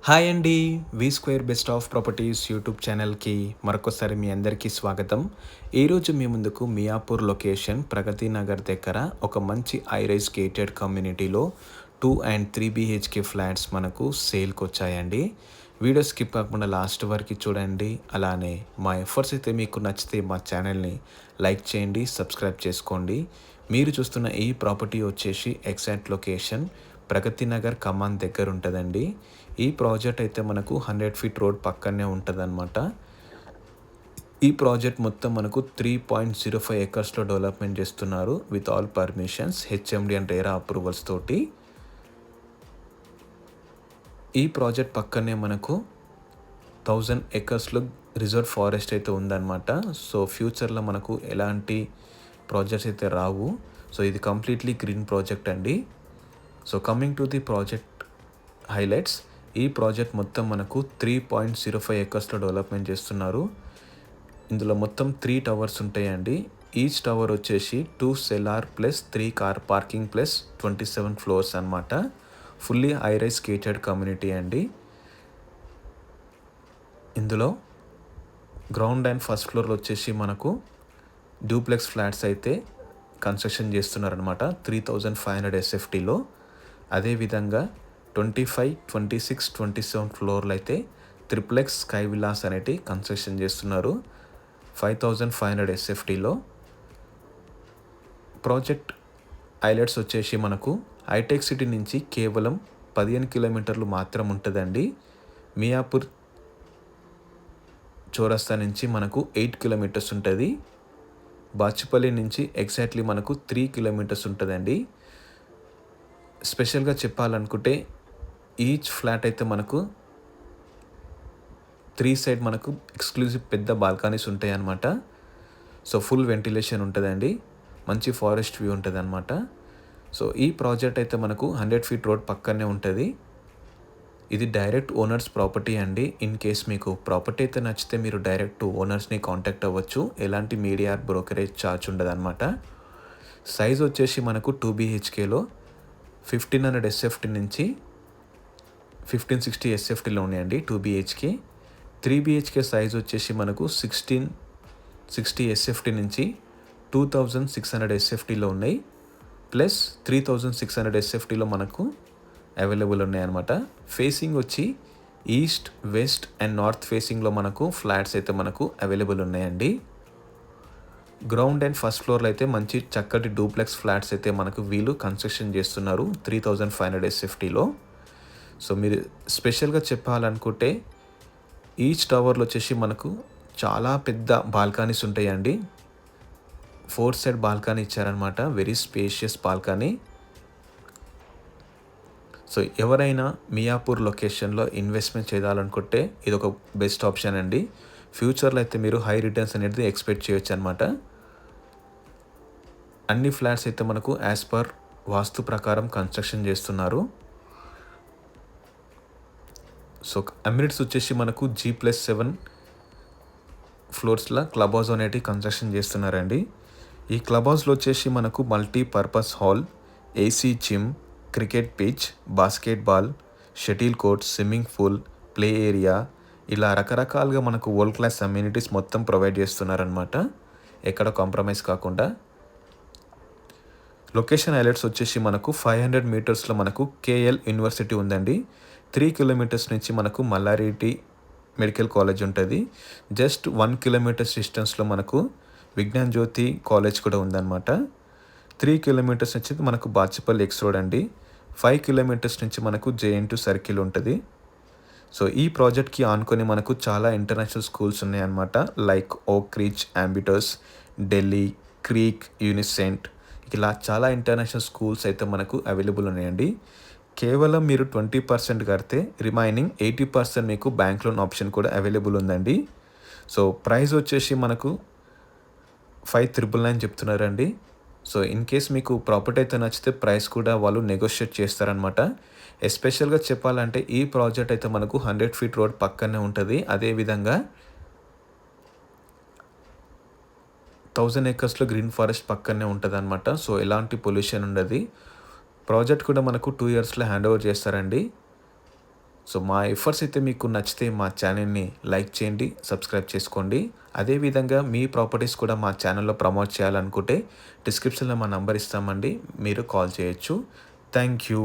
Hi అండి. V square best of properties YouTube ఛానల్కి మరొకసారి మీ అందరికీ స్వాగతం. ఈరోజు మీ ముందుకు మియాపూర్ లొకేషన్ ప్రగతి నగర్ దగ్గర ఒక మంచి ఐరైజ్ గేటెడ్ కమ్యూనిటీలో 2 అండ్ 3 BHK ఫ్లాట్స్ మనకు సేల్కి వచ్చాయండి. వీడియో స్కిప్ కాకుండా లాస్ట్ వరకు చూడండి. అలానే మా ఎఫర్ట్స్ అయితే మీకు నచ్చితే మా ఛానల్ని లైక్ చేయండి, సబ్స్క్రైబ్ చేసుకోండి. మీరు చూస్తున్న ఈ ప్రాపర్టీ వచ్చేసి ఎగ్జాక్ట్ లొకేషన్ ప్రగతి నగర్ కమాన్ దగ్గర ఉంటుందండి. ఈ ప్రాజెక్ట్ అయితే మనకు 100 ఫీట్ రోడ్ పక్కనే ఉంటుందన్నమాట. ఈ ప్రాజెక్ట్ మొత్తం మనకు 3.05 ఎకర్స్లో డెవలప్మెంట్ చేస్తున్నారు with all permissions, HMD and RERA approvals తోటి. ఈ ప్రాజెక్ట్ పక్కనే మనకు 1000 ఎకర్స్లో రిజర్వ్ ఫారెస్ట్ అయితే ఉందన్నమాట. సో ఫ్యూచర్లో మనకు ఎలాంటి ప్రాజెక్ట్స్ అయితే రావు. సో ఇది కంప్లీట్లీ గ్రీన్ ప్రాజెక్ట్ అండి. So coming to the project highlights, ఈ ప్రాజెక్ట్ మొత్తం మనకు 3.05 ఎకర్స్లో డెవలప్మెంట్ చేస్తున్నారు. ఇందులో మొత్తం 3 టవర్స్ ఉంటాయండి. ఈచ్ టవర్ వచ్చేసి 2 cellar plus 3 car parking plus 27 floors అనమాట. ఫుల్లీ హైరైజ్ గేటెడ్ కమ్యూనిటీ అండి. ఇందులో గ్రౌండ్ అండ్ ఫస్ట్ ఫ్లోర్లో వచ్చేసి మనకు డూప్లెక్స్ ఫ్లాట్స్ అయితే కన్స్ట్రక్షన్ చేస్తున్నారనమాట 3500 SFTలో. అదేవిధంగా 25, 26, 27 ఫ్లోర్లు అయితే ట్రిప్లెక్స్ స్కై విల్లాస్ అనేటి కన్స్ట్రక్షన్ చేస్తున్నారు 5500 SFTలో. ప్రాజెక్ట్ హైలైట్స్ వచ్చేసి మనకు హైటెక్ సిటీ నుంచి కేవలం 15 కిలోమీటర్లు మాత్రం ఉంటుందండి. మియాపూర్ చౌరస్తా నుంచి మనకు 8 కిలోమీటర్స్ ఉంటుంది. బాచుపల్లి నుంచి ఎగ్జాక్ట్లీ మనకు 3 కిలోమీటర్స్ ఉంటుందండి. స్పెషల్గా చెప్పాలనుకుంటే ఈచ్ ఫ్లాట్ అయితే మనకు 3 సైడ్ మనకు ఎక్స్క్లూజివ్ పెద్ద బాల్కనీస్ ఉంటాయి అన్నమాట. సో ఫుల్ వెంటిలేషన్ ఉంటుందండి, మంచి ఫారెస్ట్ వ్యూ ఉంటుంది అన్నమాట. సో ఈ ప్రాజెక్ట్ అయితే మనకు 100 ఫీట్ రోడ్ పక్కనే ఉంటుంది. ఇది డైరెక్ట్ ఓనర్స్ ప్రాపర్టీ అండి. ఇన్ కేస్ మీకు ప్రాపర్టీ అయితే నచ్చితే మీరు డైరెక్ట్ ఓనర్స్ని కాంటాక్ట్ అవ్వచ్చు. ఎలాంటి మీడియా బ్రోకరేజ్ ఛార్జ్ ఉండదు అనమాట. సైజ్ వచ్చేసి మనకు 2 BHKలో 1500 SFT నుంచి 1560 SFTలో ఉన్నాయండి 2 BHK. 3 BHK సైజ్ వచ్చేసి మనకు 1660 SFT నుంచి 2600 SFTలో ఉన్నాయి. ప్లస్ 3600 SFTలో మనకు అవైలబుల్ ఉన్నాయన్నమాట. ఫేసింగ్ వచ్చి ఈస్ట్, వెస్ట్ అండ్ నార్త్ ఫేసింగ్లో మనకు ఫ్లాట్స్ అయితే మనకు అవైలబుల్ ఉన్నాయండి. గ్రౌండ్ అండ్ ఫస్ట్ ఫ్లోర్లో అయితే మంచి చక్కటి డూప్లెక్స్ ఫ్లాట్స్ అయితే మనకు వీళ్ళు కన్స్ట్రక్షన్ చేస్తున్నారు 3500 SFTలో. సో మీరు స్పెషల్గా చెప్పాలనుకుంటే ఈచ్ టవర్లో వచ్చేసి మనకు చాలా పెద్ద బాల్కనీస్ ఉంటాయండి. 4 సైడ్ బాల్కనీ ఇచ్చారనమాట, వెరీ స్పేషియస్ బాల్కనీ. సో ఎవరైనా మియాపూర్ లొకేషన్లో ఇన్వెస్ట్మెంట్ చేయాలనుకుంటే ఇది ఒక బెస్ట్ ఆప్షన్ అండి. ఫ్యూచర్లో అయితే మీరు హై రిటర్న్స్ అనేది ఎక్స్పెక్ట్ చేయొచ్చు అనమాట. అన్ని ఫ్లాట్స్ అయితే మనకు యాజ్ పర్ వాస్తు ప్రకారం కన్స్ట్రక్షన్ చేస్తున్నారు. సో అమ్యూనిటీస్ వచ్చేసి మనకు G+7 ఫ్లోర్స్లో క్లబ్ హౌస్ అనేటి కన్స్ట్రక్షన్ చేస్తున్నారండి. ఈ క్లబ్ హౌస్లో వచ్చేసి మనకు multipurpose hall, AC gym, cricket pitch, basketball, shuttle court, swimming pool, play area, ఇలా రకరకాలుగా మనకు వరల్డ్ క్లాస్ అమ్యూనిటీస్ మొత్తం ప్రొవైడ్ చేస్తున్నారనమాట, ఎక్కడ కాంప్రమైజ్ కాకుండా. లొకేషన్ హైలైట్స్ వచ్చేసి మనకు 500 మీటర్స్లో మనకు KL యూనివర్సిటీ ఉందండి. 3 కిలోమీటర్స్ నుంచి మనకు మల్లారెడ్డి మెడికల్ కాలేజ్ ఉంటుంది. జస్ట్ 1 కిలోమీటర్స్ డిస్టెన్స్లో మనకు విజ్ఞాన్ జ్యోతి కాలేజ్ కూడా ఉందన్నమాట. 3 కిలోమీటర్స్ నుంచి మనకు బాచుపల్లి ఎక్స్ రోడ్ అండి. 5 కిలోమీటర్స్ నుంచి మనకు JN2 సర్కిల్ ఉంటుంది. సో ఈ ప్రాజెక్ట్కి ఆనుకొని మనకు చాలా ఇంటర్నేషనల్ స్కూల్స్ ఉన్నాయన్నమాట. లైక్ ఓక్ రిచ్, అంబిటస్, ఢిల్లీ, క్రీక్, యూనిసెంట్, ఇలా చాలా ఇంటర్నేషనల్ స్కూల్స్ అయితే మనకు అవైలబుల్ ఉన్నాయండి. కేవలం మీరు 20% కడితే రిమైనింగ్ 80% మీకు బ్యాంక్ లోన్ ఆప్షన్ కూడా అవైలబుల్ ఉందండి. సో ప్రైస్ వచ్చేసి మనకు 5,999 చెప్తున్నారండి. సో ఇన్ కేస్ మీకు ప్రాపర్టీ అయితే నచ్చితే ప్రైస్ కూడా వాళ్ళు నెగోషియేట్ చేస్తారనమాట. ఎస్పెషల్గా చెప్పాలంటే ఈ ప్రాజెక్ట్ అయితే మనకు 100 ఫీట్ రోడ్ పక్కనే ఉంటుంది. అదేవిధంగా 1000 ఎకర్స్లో గ్రీన్ ఫారెస్ట్ పక్కనే ఉంటుంది అనమాట. సో ఎలాంటి పొల్యూషన్ ఉండదు. ప్రాజెక్ట్ కూడా మనకు 2 ఇయర్స్లో హ్యాండ్ ఓవర్ చేస్తారండి. సో మా ఎఫర్ట్స్ అయితే మీకు నచ్చితే మా ఛానల్ని లైక్ చేయండి, సబ్స్క్రైబ్ చేసుకోండి. అదేవిధంగా మీ ప్రాపర్టీస్ కూడా మా ఛానల్లో ప్రమోట్ చేయాలనుకుంటే డిస్క్రిప్షన్లో మా నంబర్ ఇస్తామండి, మీరు కాల్ చేయొచ్చు. Thank you.